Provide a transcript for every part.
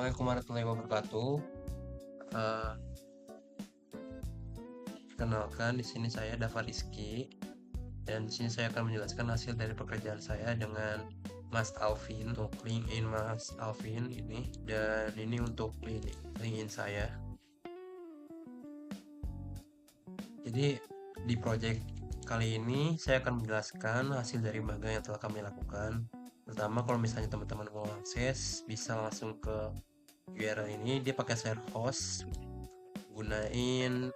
Assalamualaikum warahmatullahi wabarakatuh. Eh, Kenalkan, di sini saya Dava Rizky dan di sini saya akan menjelaskan hasil dari pekerjaan saya dengan Mas Alvin untuk LinkedIn Mas Alvin ini, dan ini untuk LinkedIn saya. Jadi di project kali ini saya akan menjelaskan hasil dari magang yang telah kami lakukan. Pertama, kalau misalnya teman-teman mau akses, bisa langsung ke URL ini. Dia pakai share host, gunain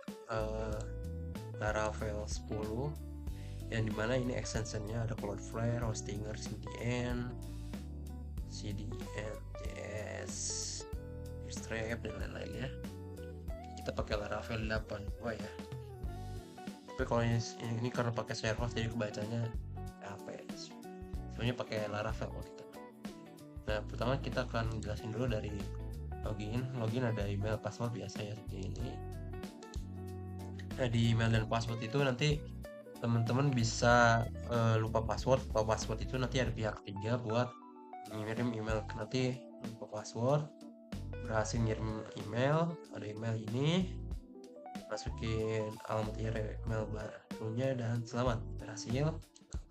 Laravel 10, yang dimana ini extensionnya ada Cloudflare, Hostinger, CDN, JS, Bootstrap dan lain-lainnya. Kita pakai Laravel 8.2 ya. Tapi kalau ini karena pakai share host jadi kebacanya apa ya? Sebenarnya pakai Laravel kalau kita. Nah, pertama kita akan jelasin dulu dari login ada email, password biasa ya seperti ini. Nah, di email dan password itu nanti teman-teman bisa lupa password itu nanti ada pihak ketiga buat ngirim email. Nanti lupa password, berhasil ngirim email, ada email ini, masukin alamat email barunya dan selamat berhasil,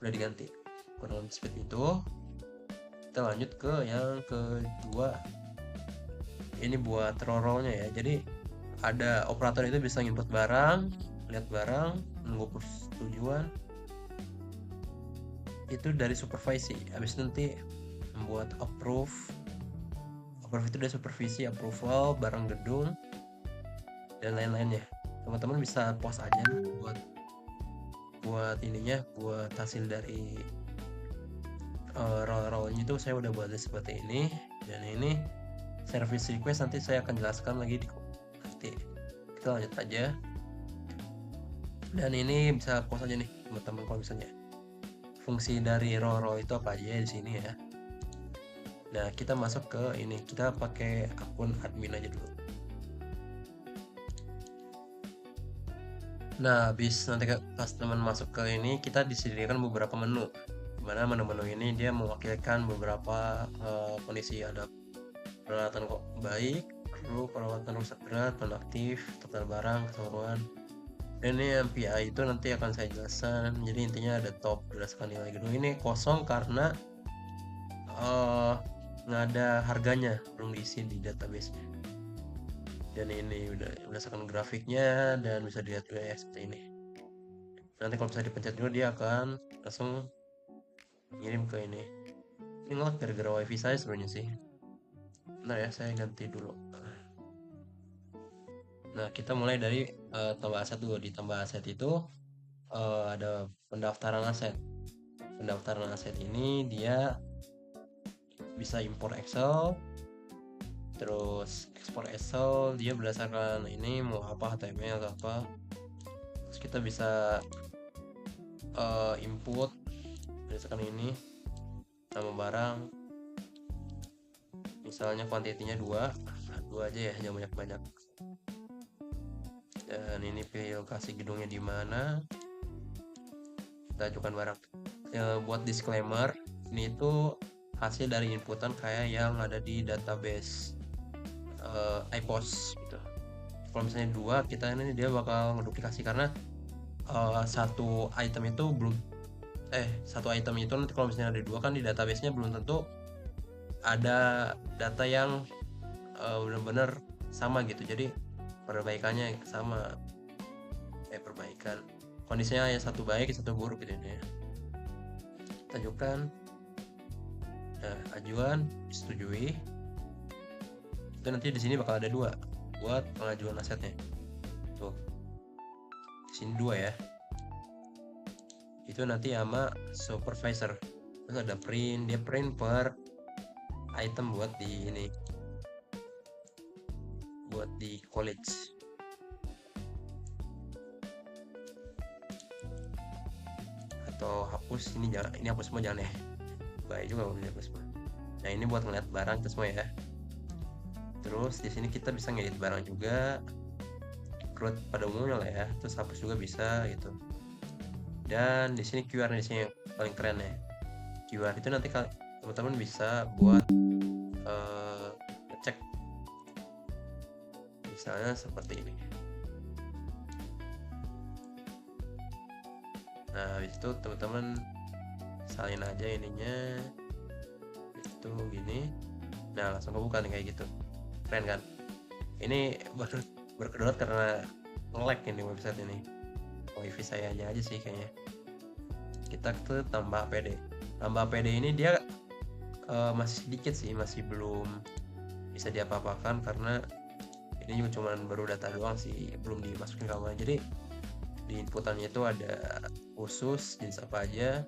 udah diganti. Kurang lebih seperti itu. Kita lanjut ke yang kedua, ini buat roll-nya ya. Jadi ada operator itu bisa input barang, lihat barang, nunggu persetujuan, itu dari supervisi. Habis nanti membuat approve itu dari supervisi, approval, barang gedung dan lain-lainnya. Teman-teman bisa post aja buat ininya, buat hasil dari roll-nya itu saya udah buat seperti ini. Dan ini service request nanti saya akan jelaskan lagi nanti. Kita lanjut aja. Dan ini bisa post aja nih teman-teman kalau misalnya fungsi dari roll itu apa aja di sini ya. Nah, kita masuk ke ini, kita pakai akun admin aja dulu. Nah, habis nanti pas teman masuk ke ini, kita disediakan beberapa menu. Dimana menu-menu ini dia mewakilkan beberapa kondisi. Ada peralatan kok baik, perlu perawatan rusak berat, nonaktif, total barang, keseluruhan. Dan ini MPI itu nanti akan saya jelaskan. Jadi intinya ada top berdasarkan nilai gedung. Ini kosong karena nggak ada harganya, belum diisi di database. Dan ini udah berdasarkan grafiknya dan bisa dilihat juga ya seperti ini. Nanti kalau bisa dipencet dulu dia akan langsung ngirim ke ini. Ini ngelag gara-gara wifi saya sebenarnya sih. Bentar ya, saya ganti dulu. Nah, kita mulai dari tambah aset dulu. Di tambah aset itu ada pendaftaran aset. Pendaftaran aset ini dia bisa import Excel, terus ekspor Excel dia berdasarkan ini mau apa, HTML atau apa. Terus kita bisa input berdasarkan ini nama barang, misalnya kuantitinya 2 aja ya, jangan banyak-banyak. Dan ini pilih lokasi gedungnya di mana, kita ajukan barang. Buat disclaimer, ini itu hasil dari inputan kayak yang ada di database iPost gitu. Kalau misalnya 2, kita ini dia bakal ngeduplikasi karena satu item itu nanti kalau misalnya ada 2 kan di database-nya belum tentu ada data yang benar-benar sama gitu. Jadi perbaikannya sama, perbaikan kondisinya ya satu baik satu buruk gitu ya. Kita ajukan, ajuan disetujui. Itu nanti di sini bakal ada 2 buat pengajuan asetnya. Tuh, di sini 2 ya. Itu nanti sama supervisor. Terus ada print, dia print per item buat di ini, buat di college. Atau hapus ini, jangan, ini hapus semua jangan ya. Baik juga kalau dihapus semua. Nah, ini buat ngeliat barang itu semua ya. Terus di sini kita bisa ngedit barang juga, create pada umumnya lah ya. Terus hapus juga bisa gitu. Dan di sini QR di sini yang paling keren ya. QR itu nanti teman-teman bisa buat ngecek misalnya seperti ini. Nah habis itu teman-teman salin aja ininya itu gini. Nah langsung kebuka nih kayak gitu, keren kan? Ini baru kedownload karena nge-lag ini website ini, wifi saya aja sih kayaknya. Kita ke tambah APD ini dia masih sedikit sih, masih belum bisa diapa-apakan karena ini juga cuman baru data doang sih, belum dimasukin keamanan. Jadi di inputannya itu ada khusus jenis apa aja,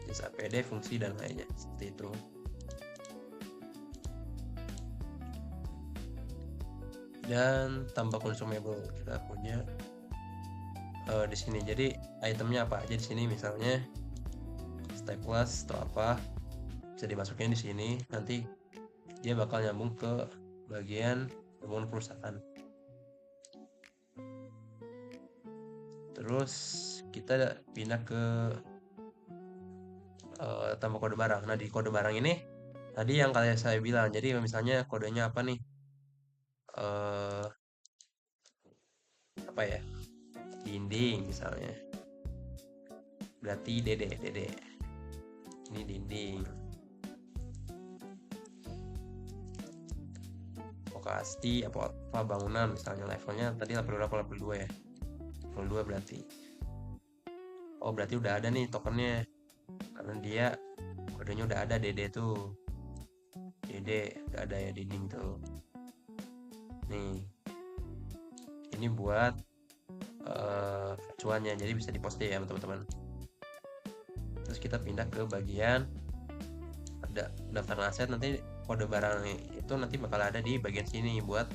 jenis APD, fungsi dan lainnya seperti itu. Dan tambah consumable kita punya di sini. Jadi itemnya apa aja di sini, misalnya staples atau apa bisa dimasukin di sini. Nanti dia bakal nyambung ke bagian bangun perusahaan. Terus kita pindah ke tambah kode barang. Nah di kode barang ini tadi yang kalian saya bilang, jadi misalnya kodenya apa nih, apa ya, dinding misalnya, berarti dede ini dinding. Lokasi apa bangunan, misalnya levelnya tadi level 2 ya, level 2 berarti berarti udah ada nih tokennya karena dia kodenya udah ada, dede tuh, dede udah ada ya, dinding tuh. Nih ini buat acuannya, jadi bisa dipost ya teman-teman. Terus kita pindah ke bagian ada daftar aset. Nanti kode barang itu nanti bakal ada di bagian sini buat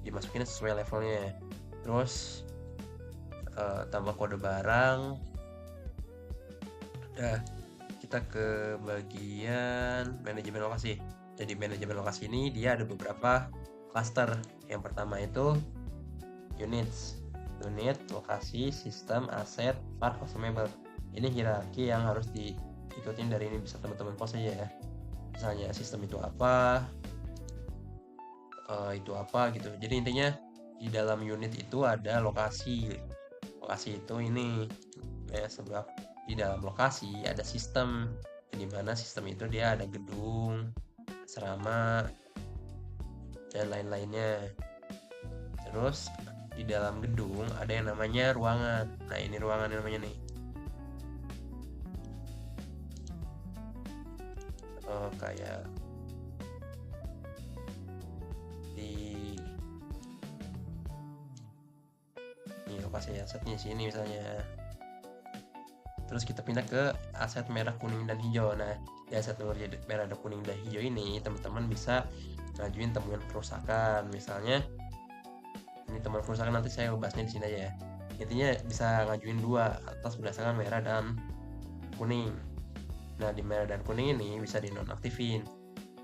dimasukin sesuai levelnya. Terus tambah kode barang. Udah, kita ke bagian manajemen lokasi. Jadi manajemen lokasi ini dia ada beberapa cluster. Yang pertama itu units, unit, lokasi, sistem, aset, part, consumable. Ini hierarki yang harus diikutin dari ini, bisa teman-teman post aja ya. Misalnya sistem itu apa gitu. Jadi intinya di dalam unit itu ada lokasi. Lokasi itu ini ya, sebab di dalam lokasi ada sistem, di mana sistem itu dia ada gedung, asrama, dan lain-lainnya. Terus di dalam gedung ada yang namanya ruangan. Nah ini ruangan namanya nih, kayak di ini lokasi asetnya sini misalnya. Terus kita pindah ke aset merah, kuning, dan hijau. Nah di aset merah, kuning, dan hijau ini teman-teman bisa ngajuin temuan kerusakan. Misalnya ini temuan kerusakan, nanti saya bahasnya di sini aja ya. Intinya bisa ngajuin dua atas berdasarkan merah dan kuning. Nah di merah dan kuning ini bisa dinonaktifin.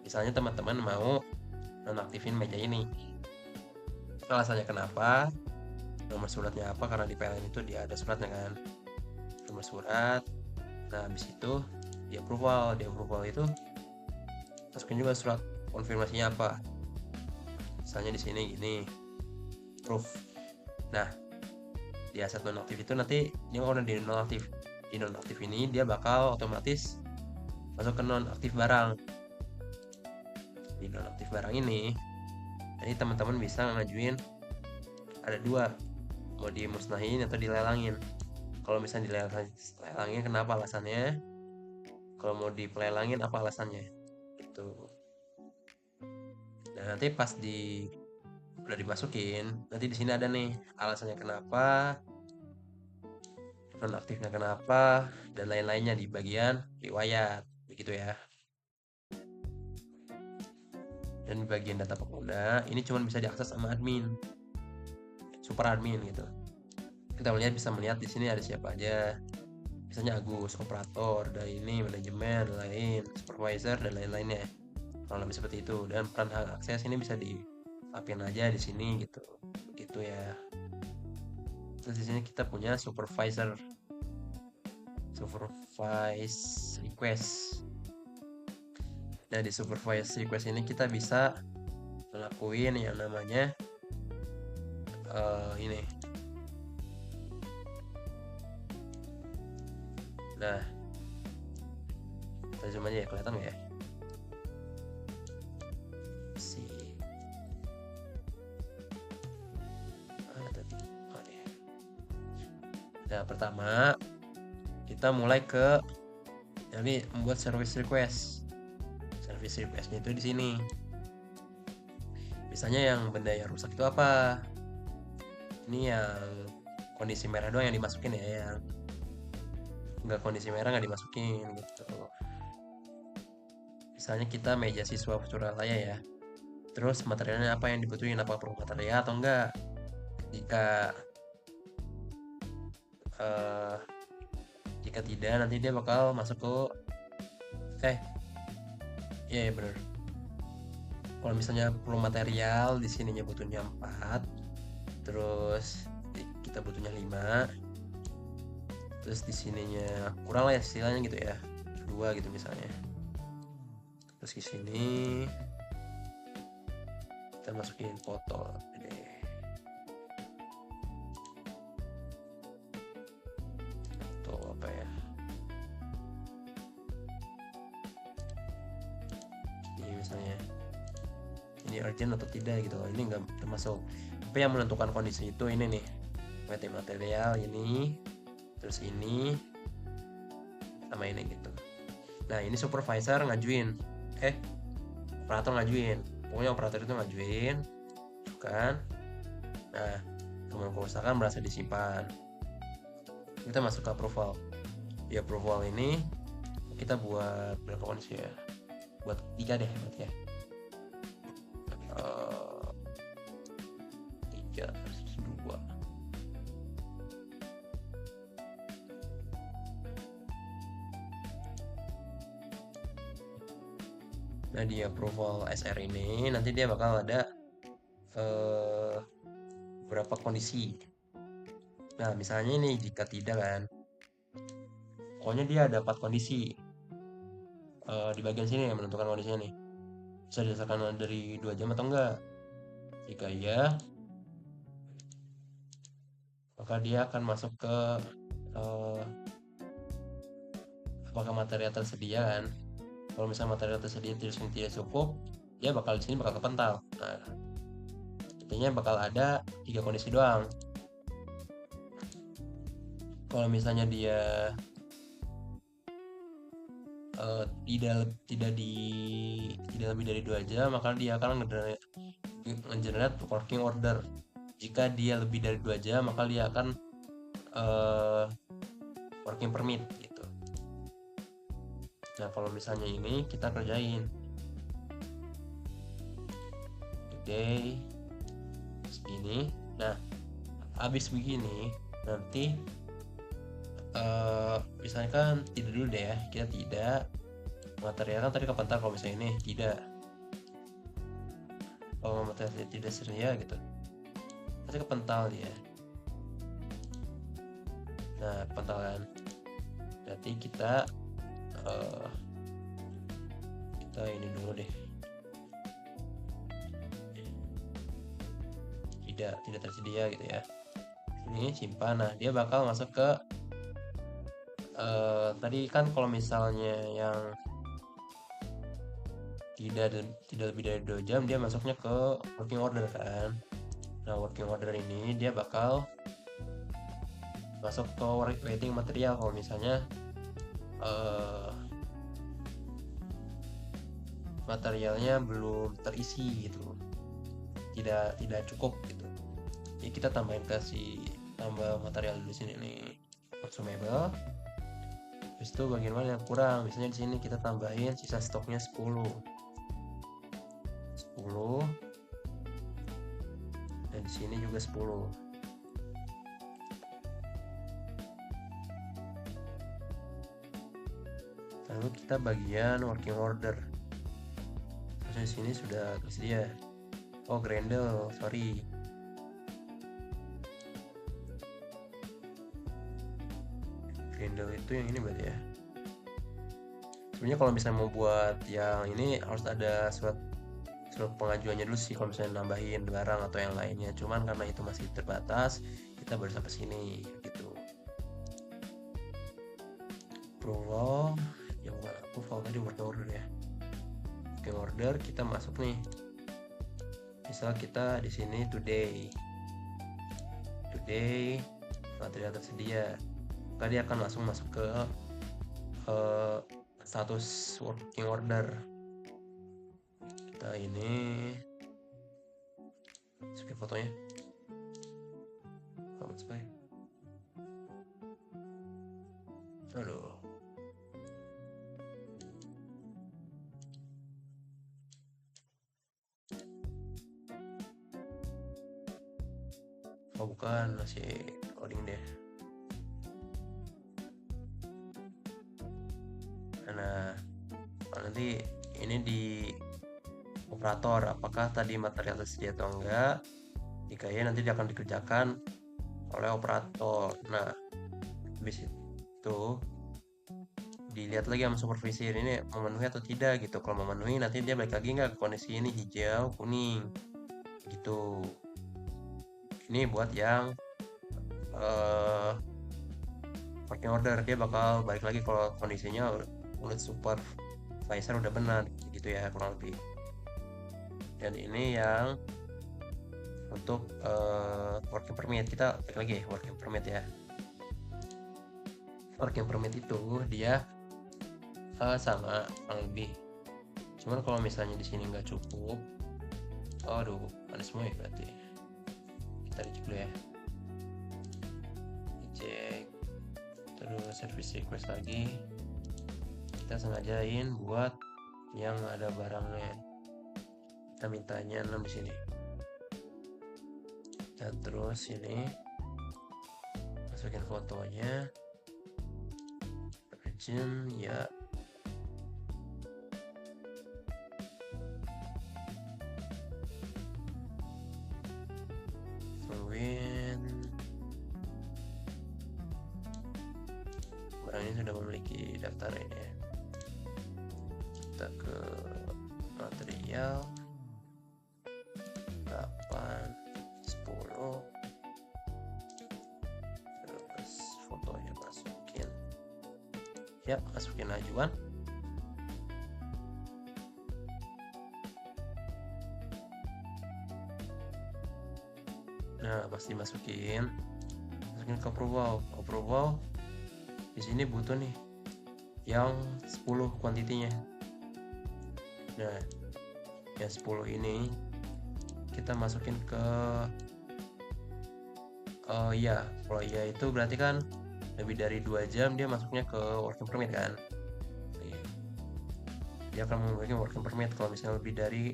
Misalnya teman-teman mau nonaktifin meja ini, alasannya kenapa, nomor suratnya apa, karena di PLN itu dia ada suratnya kan, nomor surat. Nah habis itu di approval itu masukin juga surat konfirmasinya apa, misalnya di sini gini, proof. Nah di aset nonaktif itu nanti dia kalau udah di nonaktif ini dia bakal otomatis masuk ke nonaktif barang. Di nonaktif barang ini jadi teman-teman bisa ngajuin ada dua, mau dimusnahin atau dilelangin. Kalau misalnya dilelangin kenapa alasannya, kalau mau dipelelangin apa alasannya gitu. Nah nanti pas udah dimasukin, nanti di sini ada nih alasannya kenapa, nonaktifnya kenapa, dan lain-lainnya di bagian riwayat begitu ya. Dan di bagian data pengguna ini cuma bisa diakses sama admin, super admin gitu. Kita bisa melihat di sini ada siapa aja, misalnya Agus, operator, dan ini manajemen, lain supervisor, dan lain-lainnya. Kalau lebih seperti itu. Dan peran hak akses ini bisa diapin aja di sini gitu ya. Terus di sini kita punya supervise request. Nah di supervise request ini kita bisa ngelakuin yang namanya ini. Nah, kita zoom aja ya, kelihatan nggak ya? Si mana tadi? Oh, ini. Nah, pertama kita mulai ke jadi membuat service request. Service requestnya itu di sini. Misalnya yang benda yang rusak itu apa? Ini yang kondisi merah doang yang dimasukin ya, yang nggak kondisi merah nggak dimasukin gitu. Misalnya kita meja siswa Suralaya ya. Terus materialnya apa yang dibutuhin, apa perlu material atau enggak? Jika eh, jika tidak, nanti dia bakal masuk ke iya ya bener. Kalau misalnya perlu material, di sininya butuhnya 4, terus kita butuhnya 5, terus di sininya kurang lah ya istilahnya gitu ya, 2 gitu misalnya. Terus di sini kita masukin foto deh. Foto apa ya? Ini misalnya. Ini urgent atau tidak gitu. Ini nggak termasuk. Tapi yang menentukan kondisi itu ini nih. Material ini, terus ini, sama ini gitu. Nah ini supervisor ngajuin, operator ngajuin. Pokoknya operator itu ngajuin, kan? Nah temuan kerusakan berhasil disimpan. Kita masuk ke approval. Di approval ini kita buat berapa kondisi ya? Buat 3 deh, buat ya. 3, 2. Nah di approval SR ini nanti dia bakal ada beberapa kondisi. Nah misalnya ini jika tidak kan, pokoknya dia ada 4 kondisi di bagian sini yang menentukan kondisinya nih. Bisa dirasakan dari 2 jam atau enggak. Jika iya, maka dia akan masuk ke apakah material tersedia kan. Kalau misalnya material tersedia tidak cukup, dia bakal di sini bakal kepental. Nah, intinya bakal ada 3 kondisi doang. Kalau misalnya dia tidak lebih dari 2 jam, maka dia akan nge-generate working order. Jika dia lebih dari 2 jam, maka dia akan working permit gitu. Nah kalau misalnya ini kita kerjain today segini. Nah habis begini nanti misalnya kan tidak dulu deh ya, kita tidak material kan tadi kepental. Kalau misalnya ini tidak, kalau material tidak seria gitu pasti kepental dia. Nah kepental kan, berarti kita ini dulu deh, tidak tersedia gitu ya. Ini simpan. Nah dia bakal masuk ke tadi kan kalau misalnya yang tidak lebih dari 2 jam, dia masuknya ke working order kan. Nah working order ini dia bakal masuk ke waiting material kalau misalnya materialnya belum terisi gitu, tidak cukup gitu. Jadi kita tambah material di sini nih, consumable. Habis itu bagian mana yang kurang, misalnya di sini kita tambahin sisa stoknya 10, dan di sini juga 10. Lalu kita bagian working order. Terus di sini sudah tersedia. Oh Grendel, sorry. Grendel itu yang ini berarti ya. Sebenarnya kalau misalnya mau buat yang ini harus ada surat surat pengajuannya dulu sih kalau misalnya nambahin barang atau yang lainnya, cuman karena itu masih terbatas kita baru sampai sini gitu. Approval yang bukan approval tadi working order ya. Working order kita masuk nih, misal kita di sini today material tersedia, maka dia akan langsung masuk ke status working order. Kita ini masukin fotonya, aduh, oh bukan, masih coding deh. Nah, nanti ini di operator apakah tadi material tersedia atau enggak, jika ya nanti dia akan dikerjakan oleh operator. Nah, habis itu dilihat lagi sama supervisor ini memenuhi atau tidak gitu. Kalau memenuhi nanti dia balik lagi nggak ke kondisi ini hijau kuning gitu. Ini buat yang working order, dia bakal balik lagi kalau kondisinya udah supervisor udah benar gitu ya kurang lebih. Dan ini yang untuk working permit, kita balik lagi working permit ya. Working permit itu dia sama kurang lebih, cuman kalau misalnya di sini nggak cukup, aduh ada semua ya berarti kita dicek dulu ya, dicek terus service request lagi, kita sengajain buat yang ada barangnya, kita mintanya 6 di sini. Dan terus ini masukin fotonya, urgent ya, barang ini sudah memiliki daftar ini ya. Kita ke material 8 10, terus fotonya masukin ya, masukin ajuan. Nah pasti masukin ke approval. Di sini butuh nih yang 10 kuantitinya. Nah yang 10 ini kita masukin ke ya, kalau ya itu berarti kan lebih dari 2 jam dia masuknya ke working permit kan. Dia akan memberikan working permit kalau misalnya lebih dari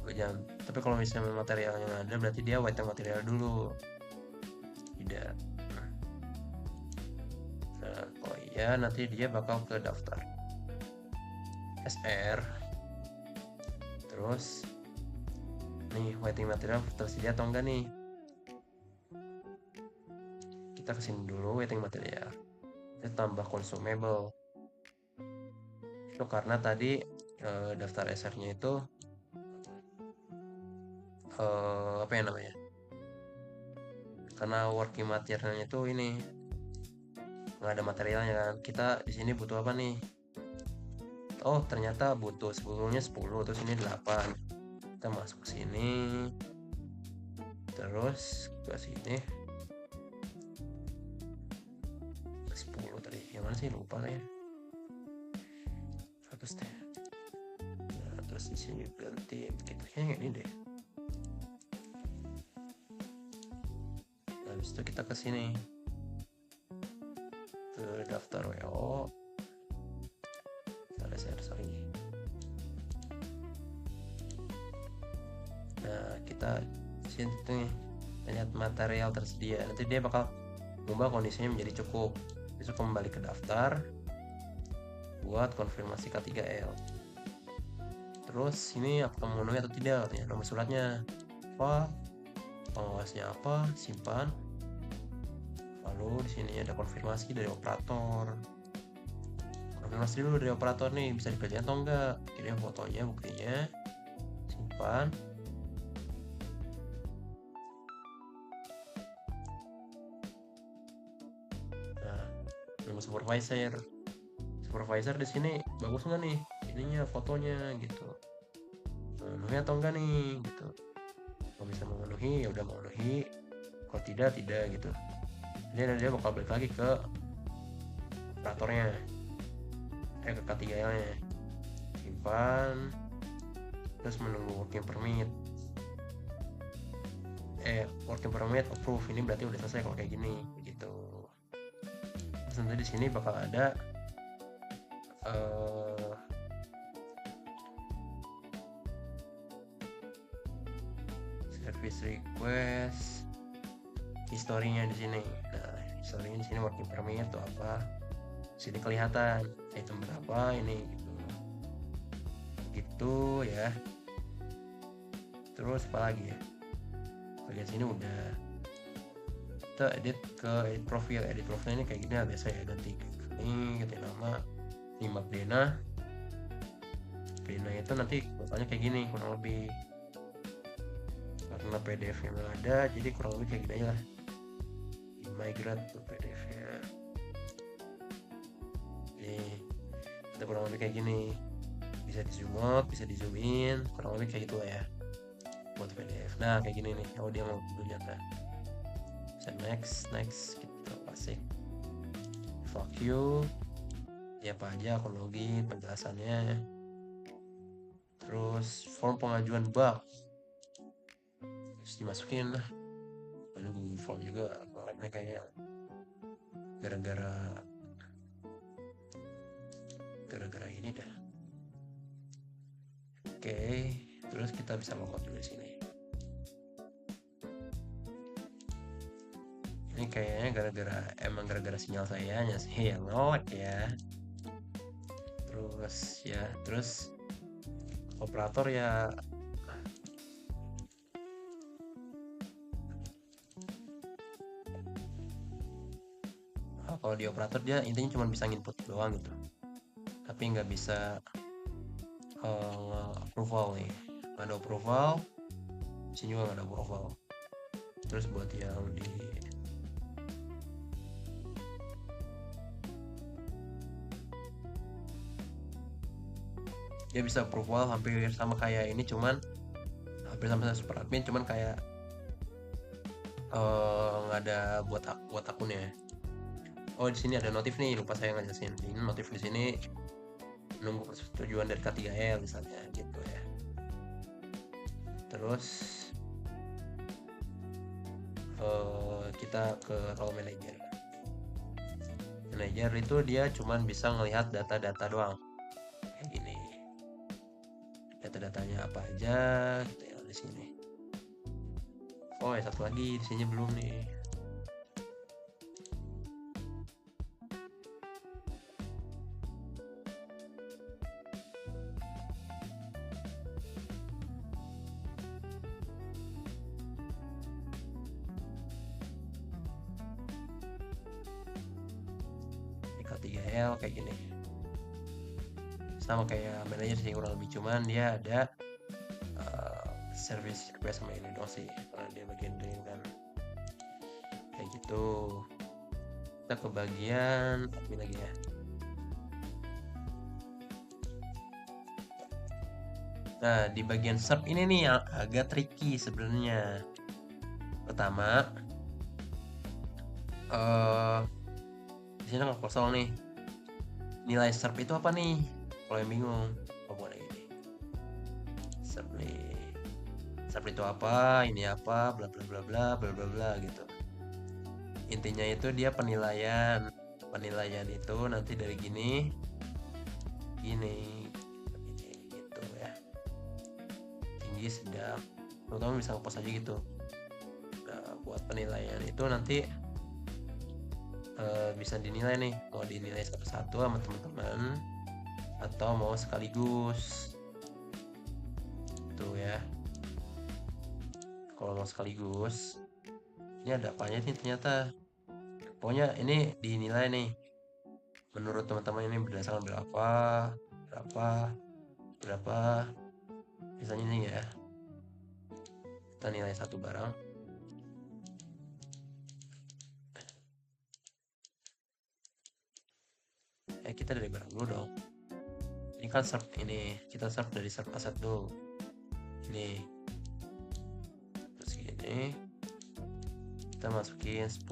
2 jam. Tapi kalau misalnya material yang ada berarti dia waiting material dulu. Tidak. Nah, kalau iya nanti dia bakal ke daftar SR. Terus nih waiting material tersedia atau enggak nih. Kita kesini dulu waiting material. Kita tambah consumable. Itu karena tadi daftar SR-nya itu apa ya namanya? Karena working materialnya itu ini nggak ada materialnya kan. Kita di sini butuh apa nih? Oh ternyata butuh sebelumnya 10, terus ini 8. Kita masuk ke sini, terus ke sini 10 tadi. Yang mana sih, lupa lah ya. 100 deh. Nah, terus di sini ganti kita kayaknya ini deh. Habis itu kita ke sini ke daftar WO. Sorry. Nah kita sini nih lihat material tersedia, nanti dia bakal mengubah kondisinya menjadi cukup. Besok kembali ke daftar buat konfirmasi K3L. Terus ini apakah memenuhi atau tidak katanya, nomor suratnya apa, pengawasnya apa, simpan. Lalu di sini ada konfirmasi dari operator. Konfirmasi dulu dari operator nih bisa dikerjain atau enggak. Kirim fotonya, buktinya, simpan. Nah, nunggu supervisor di sini bagus nggak nih ininya fotonya gitu, memenuhi atau enggak nih gitu. Kalau bisa memenuhi ya udah memenuhi, kalau tidak tidak gitu. Jadi dia bakal balik lagi ke operatornya, ke K3L nya, simpan, terus menunggu working permit. Working permit approve, ini berarti udah selesai kalau kayak gini gitu. Terus nanti di sini bakal ada service request, historinya di sini. Nah, historinya di sini working permit atau apa, sini kelihatan item berapa ini gitu ya. Terus apa lagi ya, bagian sini udah. Kita edit ke edit profil ini kayak gini lah biasa ya, ganti ini, ganti nama, nyimak Dena itu nanti bakalnya kayak gini kurang lebih, karena PDF yang ada jadi kurang lebih kayak gini aja lah, migrate ke PDF nya nih, kita kurang lebih kayak gini, bisa di zoom out, bisa di zoom in, kurang lebih kayak gitu lah ya buat PDF. Nah kayak gini nih, dia mau dulu nyata, bisa next gitu, asik. Fuck you ya, apa aja akun login, penjelasannya. Terus form pengajuan bug terus dimasukin lah, lalu Google Form juga kayaknya kayak gara-gara ini dah. Oke, terus kita bisa logout dulu di sini. Ini kayaknya gara-gara sinyal saya sih yang ngelek ya. Terus operator ya kalau di operator dia intinya cuma bisa input doang gitu, tapi nggak bisa approval nih, nggak ada approval, sini juga nggak ada approval. Terus buat yang di dia bisa approval hampir sama kayak ini, cuman hampir sama super admin, cuman kayak nggak ada buat akunnya. Oh di sini ada notif nih, lupa saya ngejelasin. Ini notif di sini nunggu persetujuan dari K3L misalnya gitu ya. Terus kita ke role manager. Manager itu dia cuman bisa ngelihat data-data doang kayak gini, data-datanya apa aja gitu ya di sini. Oh ya satu lagi di sini belum nih. K3L kayak gini, sama kayak manajer sih kurang lebih, cuman dia ada service request sama ini doang sih, karena dia bagian dari kan kayak gitu. Kita ke bagian admin lagi ya. Nah di bagian serp ini nih yang agak tricky sebenarnya. Pertama di sini nggak kosong nih, nilai serp itu apa nih kalau yang bingung. Oh boleh ini serp nih, serp itu apa, ini apa, bla bla bla bla bla bla bla gitu. Intinya itu dia penilaian itu nanti dari gini gitu ya, tinggi sedang, teman-teman bisa ngepost aja gitu. Nah buat penilaian itu nanti bisa dinilai nih, mau dinilai satu-satu sama teman-teman atau mau sekaligus tuh ya. Kalau mau sekaligus ini ada apanya nih ternyata, pokoknya ini dinilai nih menurut teman-teman ini berdasarkan berapa misalnya nih ya, kita nilai satu barang. Kita dari barang dulu dong. Ini kan serve, ini kita serve dari serve aset dulu. Ini terus gini kita masukin 10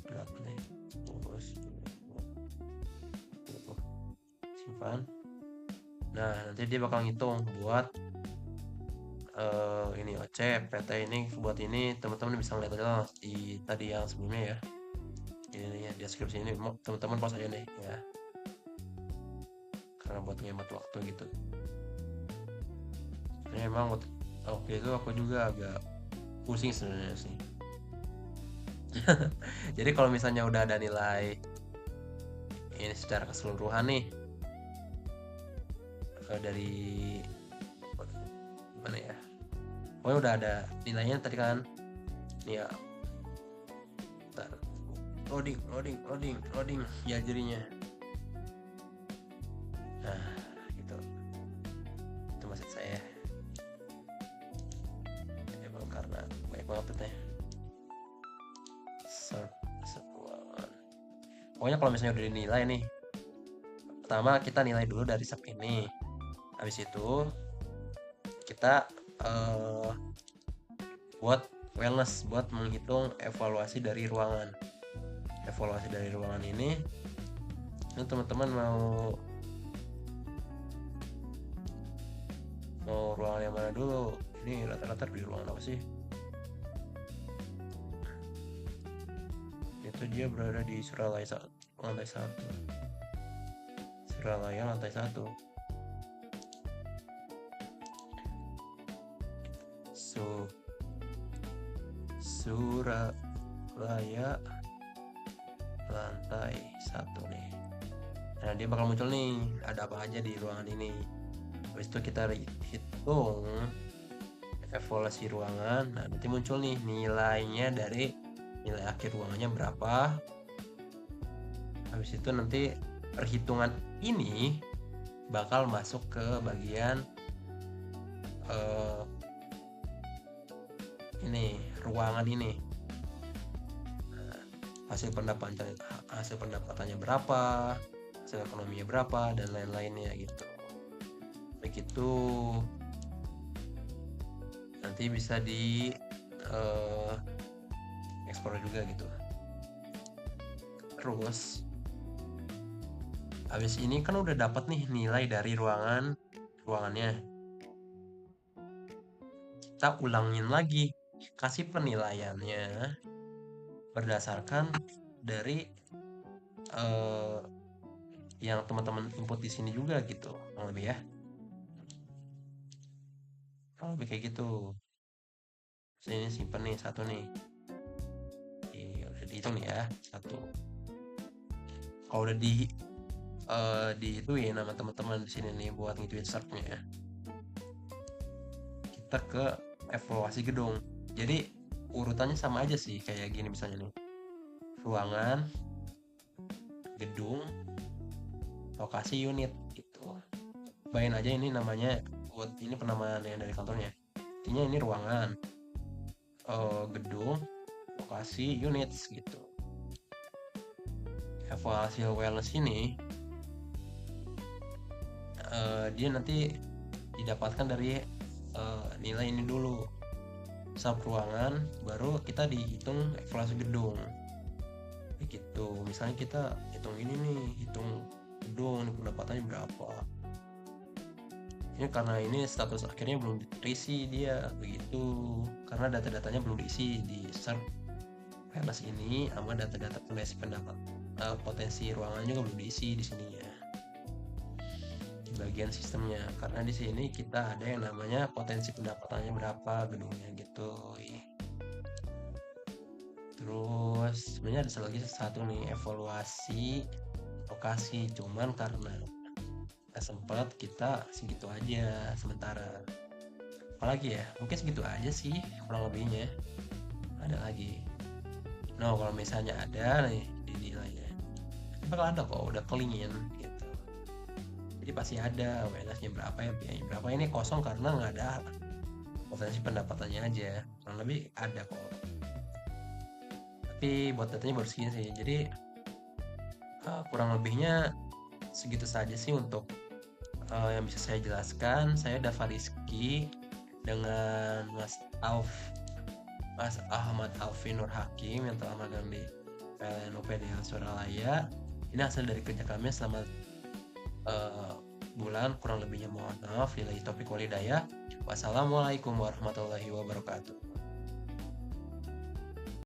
berapa nih, 10 simpan. Nah nanti dia bakal ngitung buat ini OC PT ini. Buat ini teman-teman bisa ngeliat aja di tadi yang sebelumnya ya, ini ya, deskripsi ini teman-teman pas aja nih ya, karena buat ngehemat waktu gitu. Ini emang waktu itu aku juga agak pusing sebenarnya sih. Jadi kalau misalnya udah ada nilai ini secara keseluruhan nih, dari mana ya, pokoknya udah ada nilainya tadi kan nih ya. Bentar. Loading ya jadinya. Nah gitu, itu maksud saya. Emang karena banyak banget ya keuangan. Pokoknya kalau misalnya udah dinilai nih, pertama kita nilai dulu dari sub ini. Habis itu kita buat wellness, buat menghitung evaluasi dari ruangan. Evaluasi dari ruangan ini teman-teman mau ruangan yang mana dulu? Ini rata-rata di ruangan apa sih? Itu dia berada di Suralaya lantai 1. Suralaya lantai 1. Suralaya lantai 1 nih. Nah dia bakal muncul nih ada apa aja di ruangan ini. Habis itu kita hitung evaluasi ruangan. Nah nanti muncul nih nilainya dari nilai akhir ruangannya berapa. Habis itu nanti perhitungan ini bakal masuk ke bagian ini ruangan ini. Nah, hasil pendapatannya berapa, hasil ekonominya berapa, dan lain-lainnya gitu. Begitu nanti bisa di ekspor juga gitu. Terus habis ini kan udah dapat nih nilai dari ruangannya. Kita ulangin lagi, kasih penilaiannya berdasarkan dari yang teman-teman input di sini juga gitu, kurang lebih ya. Kurang lebih kayak gitu. Sini simpen nih satu nih. Udah dihitung nih ya, satu. Kalau udah dihituin nama teman-teman di sini nih buat ngituin startnya ya, kita ke evaluasi gedung. Jadi urutannya sama aja sih kayak gini misalnya nih, ruangan, gedung, lokasi, unit gitu. Bayangin aja ini namanya, buat ini penamaan yang dari kantornya, intinya ini ruangan, gedung, lokasi, units gitu. Evaluasi wellness ini dia nanti didapatkan dari nilai ini dulu, sub ruangan, baru kita dihitung evaluasi gedung begitu. Misalnya kita hitung ini nih, hitung gedung ini pendapatannya berapa. Ini karena ini status akhirnya belum terisi dia begitu, karena data-datanya belum diisi di serp wellness ini, sama data-data potensi ruangan juga belum diisi di sini ya, di bagian sistemnya. Karena di sini kita ada yang namanya potensi pendapatannya berapa gedungnya gitu. Terus sebenarnya ada lagi satu nih, evaluasi lokasi, cuman karena nggak sempat kita segitu aja sementara. Apalagi ya, mungkin segitu aja sih kurang lebihnya. Ada lagi, no kalau misalnya ada nih di nilainya bakal ada kok, udah kelingin gitu. Jadi pasti ada wellnessnya berapa, ya biayanya berapa. Ini kosong karena nggak ada potensi pendapatannya aja, kurang lebih ada kok. Tapi buat datanya baru segini sih, jadi kurang lebihnya segitu saja sih untuk yang bisa saya jelaskan. Saya Dava Rizky dengan Mas Ahmad Alfi Nur Hakim yang telah magang di PLN UPDL Suralaya. Ini hasil dari kerja kami selama bulan, kurang lebihnya mohon maaf. Lillahi taufiq wal hidayah. Wassalamualaikum warahmatullahi wabarakatuh.